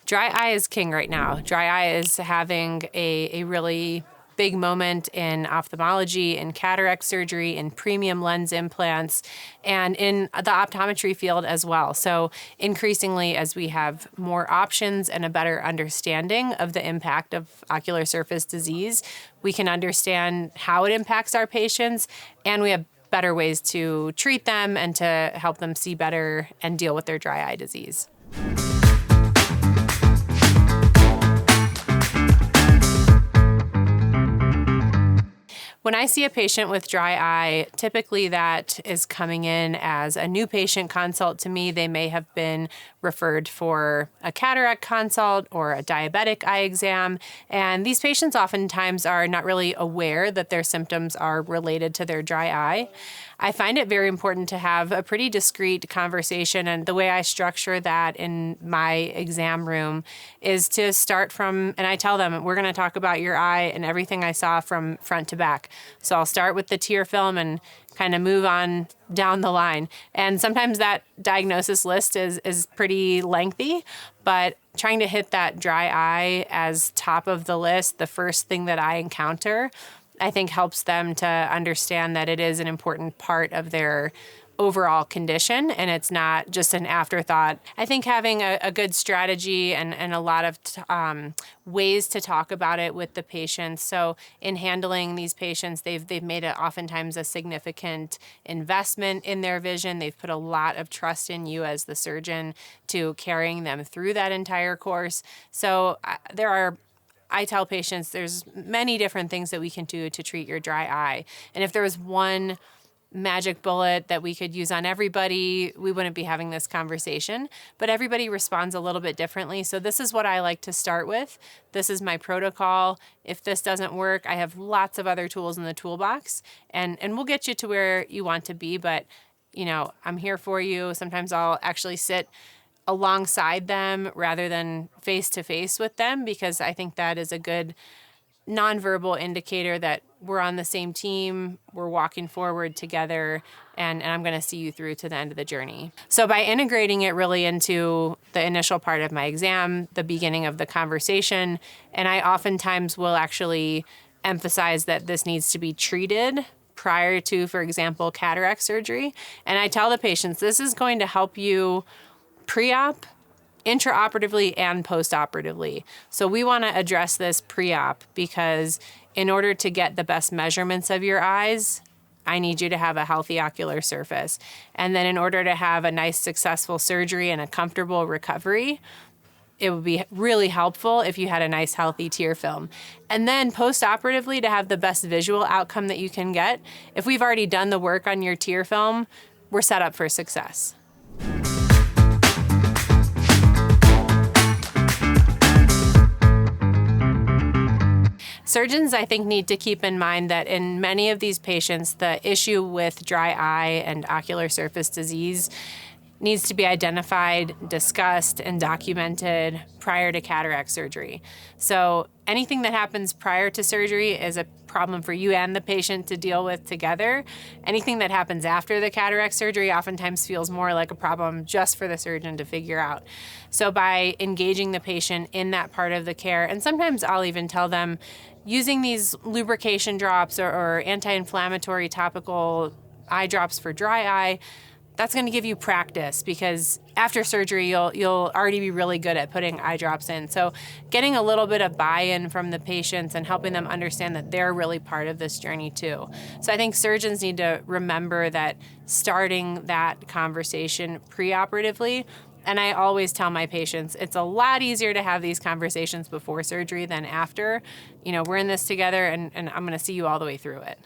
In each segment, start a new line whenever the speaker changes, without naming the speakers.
Dry eye is king right now. Dry eye is having a really big moment in ophthalmology, in cataract surgery, in premium lens implants, and in the optometry field as well. So increasingly, as we have more options and a better understanding of the impact of ocular surface disease, we can understand how it impacts our patients, and we have better ways to treat them and to help them see better and deal with their dry eye disease. When I see a patient with dry eye, typically that is coming in as a new patient consult to me. They may have been referred for a cataract consult or a diabetic eye exam. And these patients oftentimes are not really aware that their symptoms are related to their dry eye. I find it very important to have a pretty discreet conversation, and the way I structure that in my exam room is to start from, and I tell them, we're going to talk about your eye and everything I saw from front to back. So I'll start with the tear film and kind of move on down the line. And sometimes that diagnosis list is pretty lengthy, but trying to hit that dry eye as top of the list, the first thing that I encounter, I think helps them to understand that it is an important part of their overall condition and it's not just an afterthought. I think having a good strategy and a lot of ways to talk about it with the patients. So in handling these patients, they've made it oftentimes a significant investment in their vision. They've put a lot of trust in you as the surgeon to carrying them through that entire course. So I tell patients there's many different things that we can do to treat your dry eye. And if there was one magic bullet that we could use on everybody, we wouldn't be having this conversation. But everybody responds a little bit differently. So this is what I like to start with. This is my protocol. If this doesn't work, I have lots of other tools in the toolbox. And we'll get you to where you want to be. But, I'm here for you. Sometimes I'll actually sit alongside them rather than face to face with them, because I think that is a good nonverbal indicator that we're on the same team, we're walking forward together, and I'm going to see you through to the end of the journey. So by integrating it really into the initial part of my exam, the beginning of the conversation, and I oftentimes will actually emphasize that this needs to be treated prior to, for example, cataract surgery. And I tell the patients, this is going to help you pre-op, intraoperatively, and post-operatively. So we want to address this pre-op because in order to get the best measurements of your eyes, I need you to have a healthy ocular surface. And then in order to have a nice, successful surgery and a comfortable recovery, it would be really helpful if you had a nice, healthy tear film. And then post-operatively, to have the best visual outcome that you can get, if we've already done the work on your tear film, we're set up for success. Surgeons, I think, need to keep in mind that in many of these patients, the issue with dry eye and ocular surface disease needs to be identified, discussed, and documented prior to cataract surgery. So anything that happens prior to surgery is a problem for you and the patient to deal with together. Anything that happens after the cataract surgery oftentimes feels more like a problem just for the surgeon to figure out. So by engaging the patient in that part of the care, and sometimes I'll even tell them, using these lubrication drops or anti-inflammatory topical eye drops for dry eye, that's going to give you practice, because after surgery, you'll already be really good at putting eye drops in. So getting a little bit of buy-in from the patients and helping them understand that they're really part of this journey too. So I think surgeons need to remember that starting that conversation preoperatively. And I always tell my patients, it's a lot easier to have these conversations before surgery than after. We're in this together, and I'm going to see you all the way through it.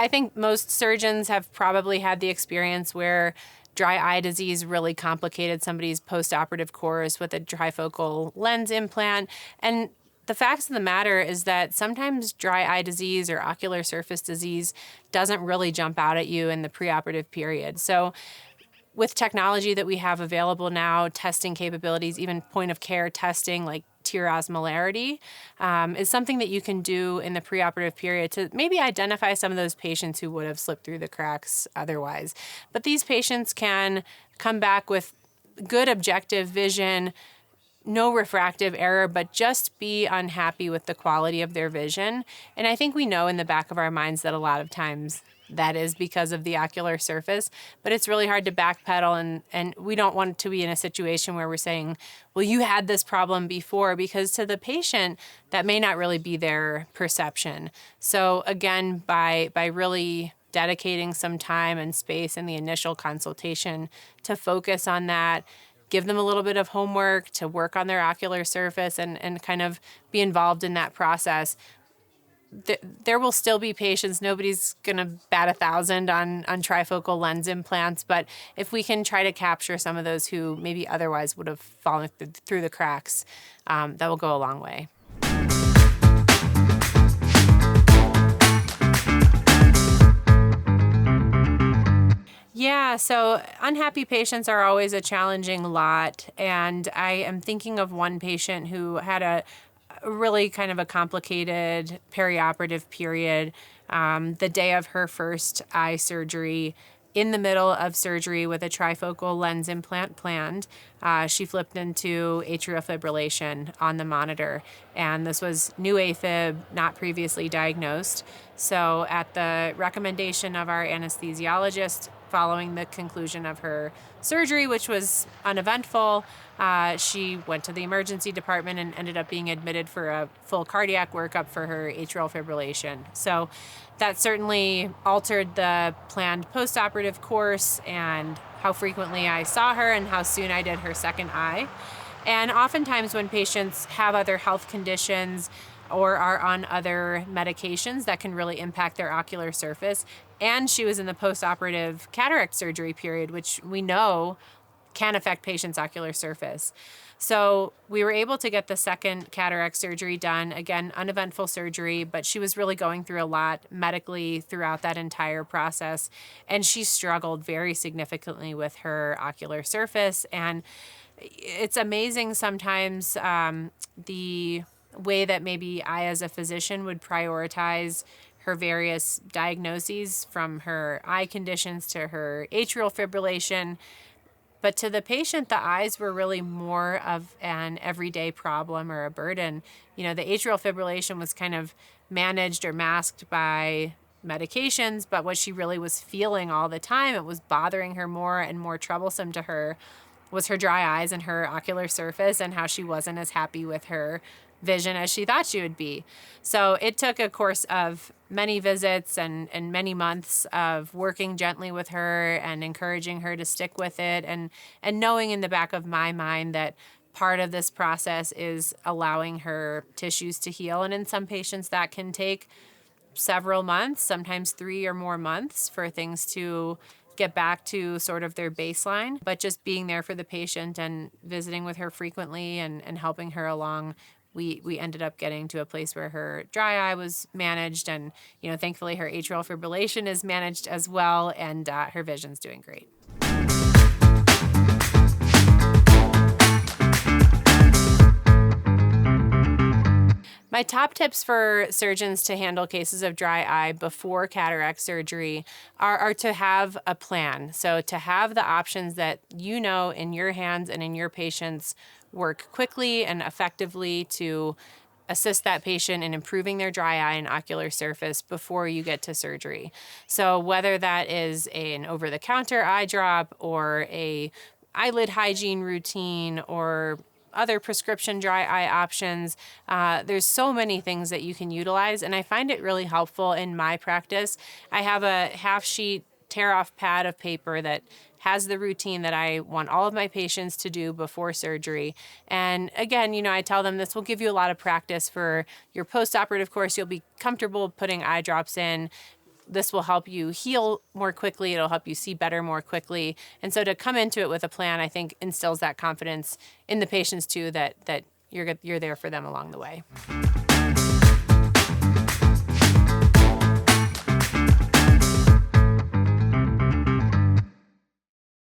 I think most surgeons have probably had the experience where dry eye disease really complicated somebody's post-operative course with a trifocal lens implant. And the facts of the matter is that sometimes dry eye disease or ocular surface disease doesn't really jump out at you in the preoperative period. So with technology that we have available now, testing capabilities, even point of care testing like tear osmolarity is something that you can do in the preoperative period to maybe identify some of those patients who would have slipped through the cracks otherwise. But these patients can come back with good objective vision, no refractive error, but just be unhappy with the quality of their vision. And I think we know in the back of our minds that a lot of times that is because of the ocular surface, but it's really hard to backpedal, and we don't want to be in a situation where we're saying, well, you had this problem before, because to the patient, that may not really be their perception. So again, by really dedicating some time and space in the initial consultation to focus on that, give them a little bit of homework to work on their ocular surface and kind of be involved in that process. There will still be patients. Nobody's going to bat 1,000 on trifocal lens implants, but if we can try to capture some of those who maybe otherwise would have fallen through the cracks, that will go a long way. Yeah, so unhappy patients are always a challenging lot, and I am thinking of one patient who had a really kind of a complicated perioperative period. The day of her first eye surgery, in the middle of surgery with a trifocal lens implant planned, she flipped into atrial fibrillation on the monitor. And this was new AFib, not previously diagnosed. So at the recommendation of our anesthesiologist, following the conclusion of her surgery, which was uneventful, she went to the emergency department and ended up being admitted for a full cardiac workup for her atrial fibrillation. So that certainly altered the planned postoperative course and how frequently I saw her and how soon I did her second eye. And oftentimes when patients have other health conditions or are on other medications that can really impact their ocular surface, and she was in the postoperative cataract surgery period, which we know can affect patients' ocular surface. So we were able to get the second cataract surgery done. Again, uneventful surgery, but she was really going through a lot medically throughout that entire process. And she struggled very significantly with her ocular surface. And it's amazing sometimes the way that maybe I, as a physician, would prioritize her various diagnoses, from her eye conditions to her atrial fibrillation. But to the patient, the eyes were really more of an everyday problem or a burden. You know, the atrial fibrillation was kind of managed or masked by medications, but what she really was feeling all the time, it was bothering her more and more troublesome to her, was her dry eyes and her ocular surface, and how she wasn't as happy with her vision as she thought she would be. So it took a course of many visits and many months of working gently with her and encouraging her to stick with it, and knowing in the back of my mind that part of this process is allowing her tissues to heal. And in some patients that can take several months, sometimes 3 or more months, for things to get back to sort of their baseline. But just being there for the patient and visiting with her frequently and helping her along, we ended up getting to a place where her dry eye was managed, and thankfully her atrial fibrillation is managed as well, and her vision's doing great. My top tips for surgeons to handle cases of dry eye before cataract surgery are to have a plan. So to have the options that in your hands and in your patients work quickly and effectively to assist that patient in improving their dry eye and ocular surface before you get to surgery. So whether that is an over-the-counter eye drop or a eyelid hygiene routine or other prescription dry eye options, there's so many things that you can utilize, and I find it really helpful in my practice. I have a half-sheet tear-off pad of paper that has the routine that I want all of my patients to do before surgery. And again, I tell them this will give you a lot of practice for your post-operative course. You'll be comfortable putting eye drops in. This will help you heal more quickly. It'll help you see better more quickly. And so to come into it with a plan, I think instills that confidence in the patients too, that you're there for them along the way.